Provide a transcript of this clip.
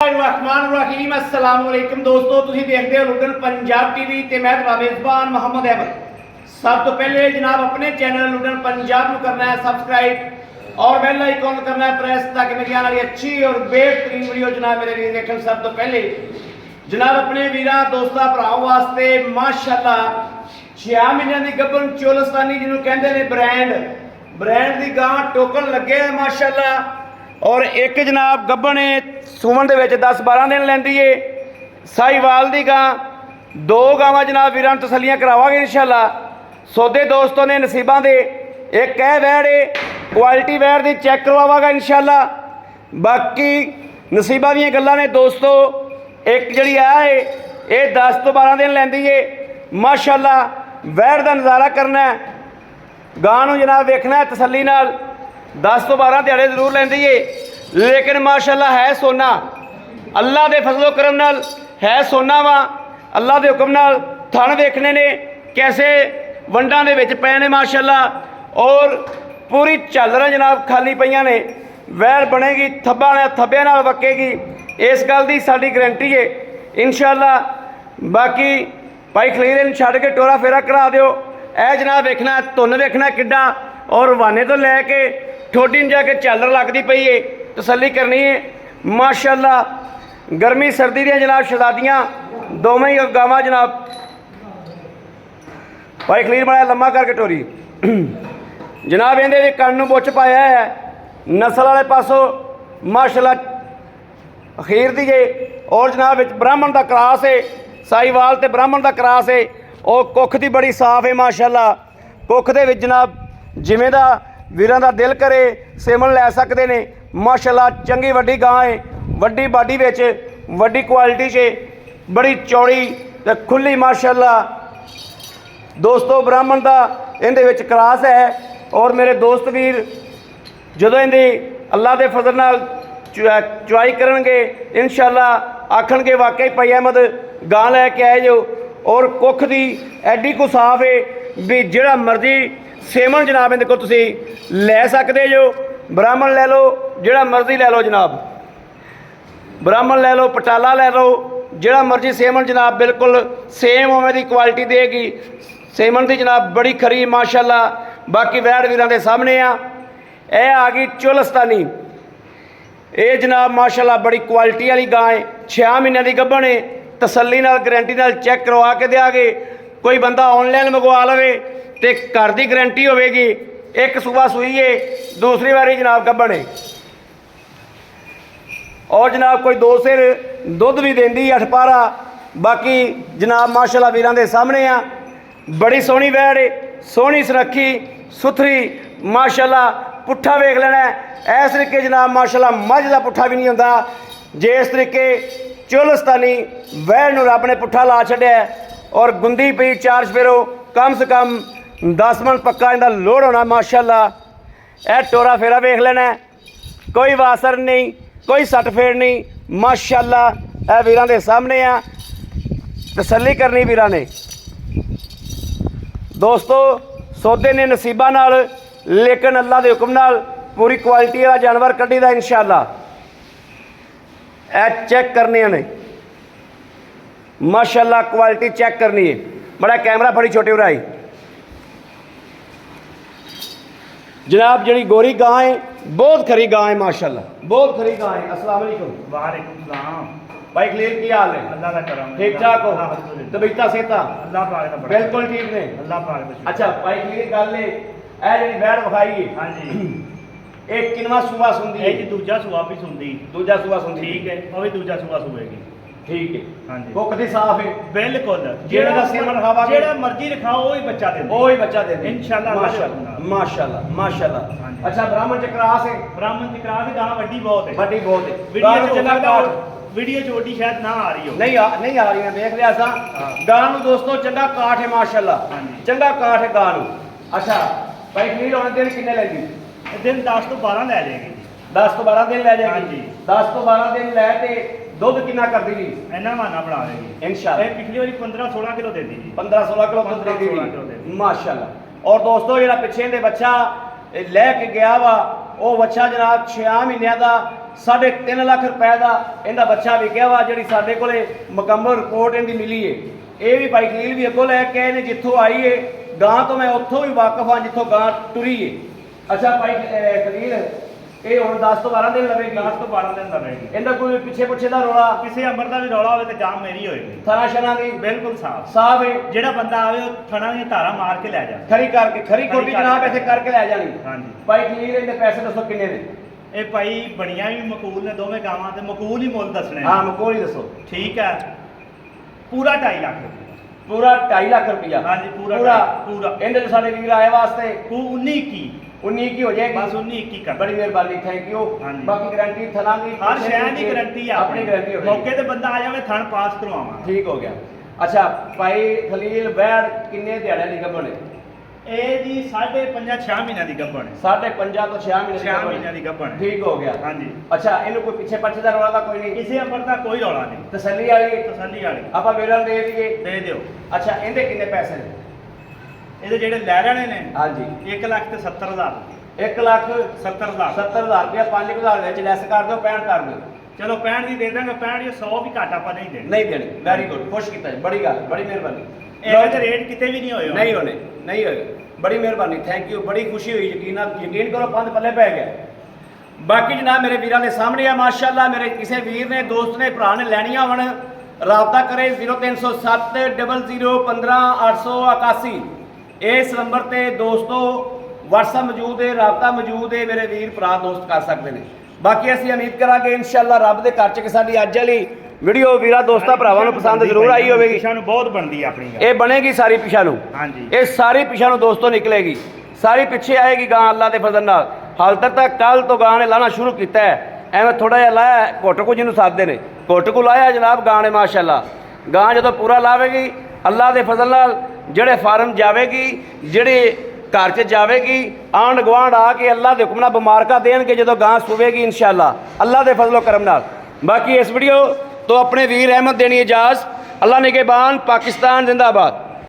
रहमान अस्सलाम वालेकुम दोस्तों, तुसीं देखते हो लुडन पंजाब टीवी ते मैं तुम्हारा मेज़बान मोहम्मद अहमद। सब तो पहले जनाब अपने चैनल लुडन पंजाब को करना है सब्सक्राइब और बेल आइकॉन करना है प्रेस, ताकि मेरी आने वाली अच्छी और बेहतरीन वीडियो जनाब मेरे लिए देखने। सब तो पहले जनाब अपने वीरा दोस्तां भरावां वास्ते माशाअल्लाह 6 महीनों की गब्बन चोलस्तानी जिन्होंने कहते हैं ब्रांड की गां टोकन लगे है माशाअल्लाह। और एक जनाब गब्बन सुमन दे विच 10-12 दिन लैंदी है। साहिवाल की गां, 2 गावां जनाब वीरां नूं तसल्लियां करावांगे इंशाअल्लाह। सौदे दोस्तों ने नसीबां दे एक कह वैड़ है, क्वालिटी वैड़ की चैक करवावांगा इंशाअल्लाह। बाकी नसीबां दीयां गल्लां ने दोस्तों। एक जी है ये 10 तो 12 दिन लैंदी है माशाअल्लाह। वैड़ का नज़ारा करना है, गां नूं जनाब वेखना है तसल्ली नाल। 10 तो 12 दिहाड़े जरूर लेंदी है, लेकिन माशाअल्लाह है सोना। अल्लाह के फजलो करम नाल है सोना वा। अल्लाह के हुक्म नाल थण वेखने ने कैसे वंडां दे विच पए ने माशाअल्लाह। और पूरी झालर जनाब खाली पईयां ने। वैर बनेगी थब्बे नाल वकेगी, इस गल की साडी गारंटी है इंशाअल्लाह। बाकी भाई खलील छड्ड के टोरा फेरा करा दिओ। ए जनाब वेखना धुन वेखना किड्डा, और वाने तो लैके ठोडी जाके झालर लगती पई है, तसल्ली करनी है माशाअल्लाह। गर्मी सर्दी दी जनाब शहजादियाँ दोवें ही गावां जनाब। भाई खलील बड़ा लम्मा करके टोरी जनाब। इहदे भी कण नूं बुच्च पाया है, नस्ल वाले पासों माशाअल्लाह अखीर दी है। और जनाब विच ब्राह्मण का क्रास है, साहिवाल ते ब्राह्मण का क्रास है। और कुख दी बड़ी साफ है माशाअल्लाह। कुख दे विच जनाब जिवें दा वीरां दा दिल करे सेमन लै सकते हैं माशाअल्लाह। चंगी वड्डी गां है, वड्डी बाडी विच वड्डी क्वालिटी च बड़ी चौड़ी ते खुली माशाअल्लाह। दोस्तों ब्राह्मण का इहदे विच क्रास है। और मेरे दोस्त वीर जदों इहदी अल्लाह के फजल नाल चुआई करनगे इंशाअल्लाह आखणगे वाकई भाई अहमद गां लैके आए जो। और कुख दी एडी को साफ है भी जिहड़ा मर्जी सेमन जनाब इहदे कोल तुसीं लै सकदे जो। ब्राह्मण लै लो, जिहड़ा मर्जी लै लो जनाब। ब्राह्मण लै लो, पटाला लै लो, जिहड़ा मर्जी सेमन जनाब बिल्कुल सेम उवें दी क्वालिटी देगी। सेमन की जनाब बड़ी खरी माशाअल्लाह। बाकी वैड़ वीरां दे सामने आ। यह आ गई चोलस्तानी, ये जनाब माशाअल्लाह बड़ी क्वालिटी वाली गां है। 6 महीनों की गब्बन है, तसल्ली नाल गारंटी नाल चैक करवा के देंगे। कोई बंदा ऑनलाइन मंगवा लवे तो घर की गारंटी होगी। एक सूबा सूई है, दूसरी बारी जनाब गब्बन है। और जनाब कोई 2 सिर दुध भी देंदी 8 पारा। बाकी जनाब माशाअल्लाह वीरां दे सामने आ। बड़ी सोहनी वैड़ है, सोहनी सुरखी सुथरी माशाअल्लाह। पुट्ठा वेख लेना है इस तरीके जनाब माशाअल्लाह। मझ का पुट्ठा भी नहीं होंदा जे इस तरीके चोलस्तानी वैड़ नूं रब ने पुट्ठा ला छड्या। और गुंदी पई 4 चफेरो कम से कम 10 मन पक्का इहदा लोड होना माशाअल्लाह। यह टोरा फेरा वेख लेना है, कोई वासर नहीं, कोई सट फेड़ नहीं माशाअल्लाह। यह वीरां दे सामने आ, तसल्ली करनी वीरां ने। दोस्तों सौदे ने नसीबां नाल, लेकिन अल्लाह के हुक्म नाल पूरी क्वालिटी वाला जानवर कड्ढी दा इंशाअल्लाह। यह चैक करने ने माशाअल्लाह, क्वालिटी चैक करनी है। बड़ा कैमरा फड़ी छोटे उराई जनाब। जी गोरी गां है, बहुत खरी गां है माशाअल्लाह, बहुत खरी गां है। अस्सलाम वालेकुम। वालेकुम सलाम। भाई खलील की हाल है? अल्लाह का करम, ठीक ठाक हो? तबीयत सेहत अल्लाह पाक दा बड़ा बिल्कुल ठीक ने? अल्लाह पाक दा शुक्र। अच्छा भाई खलील गल है, ए जी वैड़ विखाई है, हां जी एक किनवा सूबा सुंदी है? ਇਹ ਜੀ ਦੂਜਾ ਸੁਆ ਵੀ ਸੁਣਦੀ। दूजा सूबा सुंदी ਠੀਕ ਹੈ, ਉਹ ਵੀ ਦੂਜਾ ਸੁਆ ਸੁਵੇਗੀ। ठीक है। हाँ जी कुख दी साफ है बिल्कुल। जेड़ा दा सेमन खावागे जेड़ा मर्जी रखाओ वही बच्चा देंदे, वही बच्चा देंदे इंशाअल्लाह। माशाअल्लाह माशाअल्लाह माशाअल्लाह। हाँ जी। अच्छा ब्राह्मण च क्रास है? ब्राह्मण की क्रास गां वड्डी बहुत है, बड़ी बहुत है। वीडियो गां च चंगा लगदा काठ वीडियो च वड्डी शायद ना आ रही हो। नहीं आ रही, मैं देख लिया सा। हाँ। गां नूं दोस्तों चंगा काठ है माशाअल्लाह। हाँ जी। चंगा काठ है गां नूं। अच्छा भाई खलील होने दिन किन्ने लगी? दिन 10 तो 12 ले जाएगी जी। 10 तो 12 दिन लै हाँ जाएगी। जी। 10 तो 12 दिन लै ते दुध कितना कर दी जी? इन्ना माना बना देगी इंशाअल्लाह। ये पिछली बारी 15-16 किलो देती जी। 15-16 किलो दुध दे 15-16 किलो दी देती। माशाअल्लाह। और दोस्तों जेड़ा पिछे दे बच्चा लैके गया वा, वो बच्चा जनाब 6 महीनों का 3.5 ਲੱਖ ਰੁਪਏ ਦਾ ਇਹਦਾ ਬੱਚਾ ਵਿਕਿਆ ਵਾ, ਜਿਹੜੀ ਸਾਡੇ ਕੋਲੇ ਮੁਕੰਮਲ ਰਿਪੋਰਟ ਇਹਦੀ ਮਿਲੀ ਏ। ਇਹ ਵੀ ਭਾਈ ਖਲੀਲ ਵੀ ਅੱਗੋਂ ਲੈ ਕੇ ਆਏ ਨੇ, ਜਿੱਥੋਂ ਆਈ ਏ ਗਾਂ ਤੋਂ ਮੈਂ ਉੱਥੋਂ ਵੀ ਵਾਕਿਫ ਹਾਂ ਜਿੱਥੋਂ ਗਾਂ ਟੁਰੀ ਏ। ਅੱਛਾ ਭਾਈ ਖਲੀਲ, ਇਹ ਹੁਣ 10 ਤੋਂ 12 ਦਿਨ ਲਵੇਗੀ। 10 ਤੋਂ 12 ਦਿਨ ਲਵੇਗੀ। ਇਹਦਾ ਕੋਈ ਪਿੱਛੇ ਪੁੱਛੇ ਦਾ ਰੋਲਾ ਕਿਸੇ ਅੰਬਰ ਦਾ ਵੀ ਰੌਲਾ ਹੋਵੇ ਤੇ ਗਾਂ ਮੇਰੀ ਹੋਏਗੀ। ਥਣਾ ਸ਼ਨਾ ਦੀ ਬਿਲਕੁਲ ਸਾਫ਼ ਸਾਫ ਏ। ਜਿਹੜਾ ਬੰਦਾ ਆਵੇ ਉਹ ਥਣਾ ਦੀਆਂ ਧਾਰਾਂ ਮਾਰ ਕੇ ਲੈ ਜਾ। ਖਰੀ ਕਰਕੇ ਖਰੀ ਕੋਟੀ ਜਨਾਬ ਇੱਥੇ ਕਰਕੇ ਲੈ ਜਾਣੀ। ਹਾਂਜੀ ਭਾਈ ਖਲੀਲ, ਇਹਦੇ ਪੈਸੇ ਦੱਸੋ ਕਿੰਨੇ ਨੇ? ਇਹ ਭਾਈ ਬਣੀਆਂ ਵੀ ਮਕੂਲ ਨੇ ਦੋਵੇਂ ਗਾਵਾਂ, ਤੇ ਮਕੂਲ ਹੀ ਮੁੱਲ ਦੱਸਣੇ। ਹਾਂ ਮਕੋਲ ਹੀ ਦੱਸੋ। ਠੀਕ ਹੈ, ਪੂਰਾ 2.5 ਲੱਖ ਰੁਪਏ। ਪੂਰਾ 2.5 ਲੱਖ ਰੁਪਇਆ? ਹਾਂਜੀ ਪੂਰਾ ਪੂਰਾ। ਇਹਦੇ ਚ ਸਾਡੇ ਵੀਰ ਆਏ ਵਾਸਤੇ ਤੂੰ 19 ਕੀ 19 ਕੀ ਹੋ ਜਾਏਗੀ? ਬਸ 19 ਕੀ ਕਰ। ਬੜੀ ਮਿਹਰਬਾਨੀ, ਥੈਂਕ ਯੂ। ਹਾਂਜੀ। ਬਾਕੀ ਗਾਰੰਟੀ ਥਣਾ ਦੀ ਹਰ ਸ਼ਹਿਰ ਦੀ ਗਾਰੰਟੀ ਆ ਆਪਣੀ ਗਾਰੰਟੀ ਹੋ ਮੌਕੇ ਤੇ ਬੰਦਾ ਆ ਜਾਵੇ ਥਣ ਪਾਸ ਕਰਵਾਵਾਂ। ਠੀਕ ਹੋ ਗਿਆ। ਅੱਛਾ ਭਾਈ ਖਲੀਲ, ਬੈੜ ਕਿੰਨੇ ਦਿਹਾੜਿਆਂ ਦੀ ਗੱਭਣ ਹੈ? ਇਹ ਜੀ 5.5 6 ਮਹੀਨਿਆਂ ਦੀ ਗੱਭਣ ਹੈ। 5.5 ਤੋਂ 6 ਮਹੀਨੇ 6 ਮਹੀਨਿਆਂ ਦੀ ਗੱਭਣ ਹੈ। ਠੀਕ ਹੋ ਗਿਆ। ਹਾਂਜੀ। ਅੱਛਾ, ਇਹਨੂੰ ਕੋਈ ਪਿੱਛੇ ਪੱਛੇ ਦਾ ਰੌਲਾ ਤਾਂ ਕੋਈ ਨਹੀਂ? ਕਿਸੇ ਅੰਬਰ ਦਾ ਕੋਈ ਰੌਲਾ ਨਹੀਂ, ਤਸੱਲੀ ਵਾਲੀ ਤਸੱਲੀ ਵਾਲੀ। ਆਪਾਂ ਵੀਰਾਂ ਨੂੰ ਦੇ ਦਈਏ? ਦੇ ਦਿਓ। ਅੱਛਾ, ਇਹਦੇ ਕਿੰਨੇ ਪੈਸੇ ਨੇ? ਇਹਦੇ ਜਿਹੜੇ ਲੈ ਰਹੇ ਨੇ ਹਾਂਜੀ 1,70,000 1 ਲੱਖ 70,000। 70,000 ਰੁਪਇਆ 5,000 ਵਿੱਚ ਲੈਸ ਕਰ ਦਿਓ, 65 ਕਰ ਦਿਓ। ਚਲੋ 65 ਦੀ ਦੇ ਦਾਂਗੇ, 65 ਜਾਂ 100 ਵੀ ਘੱਟ ਆਪਾਂ ਨਹੀਂ ਦੇਣੀ। ਨਹੀਂ ਦੇਣੀ। ਵੈਰੀ ਗੁੱਡ, ਖੁਸ਼ ਕੀਤਾ ਜੀ, ਬੜੀ ਗੱਲ, ਬੜੀ ਮਿਹਰਬਾਨੀ। ਇਹੋ ਜਿਹੇ ਰੇਟ ਕਿਤੇ ਵੀ ਨਹੀਂ ਹੋਏ। ਨਹੀਂ ਹੋਣੇ, ਨਹੀਂ ਹੋਏ। ਬੜੀ ਮਿਹਰਬਾਨੀ, ਥੈਂਕ ਯੂ। ਬੜੀ ਖੁਸ਼ੀ ਹੋਈ, ਯਕੀਨ ਕਰੋ ਪੰਜ ਪੱਲੇ ਪੈ ਗਿਆ। ਬਾਕੀ ਜਨਾਬ ਮੇਰੇ ਵੀਰਾਂ ਦੇ ਸਾਹਮਣੇ ਆ ਮਾਸ਼ਾਅੱਲਾ। ਮੇਰੇ ਕਿਸੇ ਵੀਰ ਨੇ, ਦੋਸਤ ਨੇ, ਭਰਾ ਨੇ ਲੈਣੀਆਂ ਹੋਣ, ਰਾਬਤਾ ਕਰੇ 0307 00 15 881। ਇਸ ਨੰਬਰ ਤੇ ਦੋਸਤੋ WhatsApp ਮੌਜੂਦ ਹੈ, ਰਾਬਤਾ ਮੌਜੂਦ ਹੈ, ਮੇਰੇ ਵੀਰ ਭਰਾ ਦੋਸਤ ਕਰ ਸਕਦੇ ਨੇ। ਬਾਕੀ ਅਸੀਂ ਉਮੀਦ ਕਰਾਂਗੇ ਇਨਸ਼ਾਅੱਲਾ ਰੱਬ ਦੇ ਘਰ ਚ ਕਿ ਸਾਡੀ ਅੱਜ ਵਾਲੀ ਵੀਡੀਓ ਵੀਰਾਂ ਦੋਸਤਾਂ ਭਰਾਵਾਂ ਨੂੰ ਪਸੰਦ ਜ਼ਰੂਰ ਆਈ ਹੋਵੇਗੀ। ਪਿਛਾ ਨੂੰ ਬਹੁਤ ਬਣਦੀ ਆਪਣੀ ਗੱਲ। ਇਹ ਬਣੇਗੀ ਸਾਰੀ ਪਿਛਾ ਨੂੰ। ਹਾਂਜੀ, ਇਹ ਸਾਰੀ ਪਿਛਾ ਨੂੰ ਦੋਸਤੋ ਨਿਕਲੇਗੀ, ਸਾਰੀ ਪਿੱਛੇ ਆਏਗੀ ਗਾਂ ਅੱਲਾ ਦੇ ਫਜ਼ਲ ਨਾਲ। ਹਾਲ ਤੱਕ ਕੱਲ ਤੋਂ ਗਾਂ ਨੇ ਲਾਣਾ ਸ਼ੁਰੂ ਕੀਤਾ ਹੈ। ਐਵੇਂ ਥੋੜਾ ਜਿਹਾ ਲਾਇਆ ਘੁੱਟ ਕੁ ਜਿਹਨੂੰ ਸਾਦੇ ਨੇ, ਘੁੱਟ ਕੁ ਲਾਇਆ ਜਨਾਬ ਗਾਂ ਨੇ ਮਾਸ਼ਾਅੱਲਾ। ਗਾਂ ਜਦੋਂ ਪੂਰਾ ਲਾਵੇਗੀ ਅੱਲਾ ਦੇ ਫਜ਼ਲ ਨਾਲ, ਜਿਹੜੇ ਫਾਰਮ ਜਾਵੇਗੀ, ਜਿਹੜੇ ਘਰ 'ਚ ਜਾਵੇਗੀ, ਆਂਢ ਗੁਆਂਢ ਆ ਕੇ ਅੱਲਾ ਦੇ ਹੁਕਮ ਨਾਲ ਮੁਬਾਰਕਾਂ ਦੇਣਗੇ ਜਦੋਂ ਗਾਂ ਸੁਵੇਗੀ ਇਨਸ਼ਾਅੱਲਾ ਅੱਲਾ ਦੇ ਫਜ਼ਲ ਕਰਮ ਨਾਲ। ਬਾਕੀ ਇਸ ਵੀਡੀਓ ਤੋਂ ਆਪਣੇ ਵੀਰ ਅਹਿਮਦ ਦੇਣੀ ਇਜਾਜ਼ਤ। ਅੱਲਾ ਨਿਗਹਿਬਾਨ, ਪਾਕਿस्तान जिंदाबाद।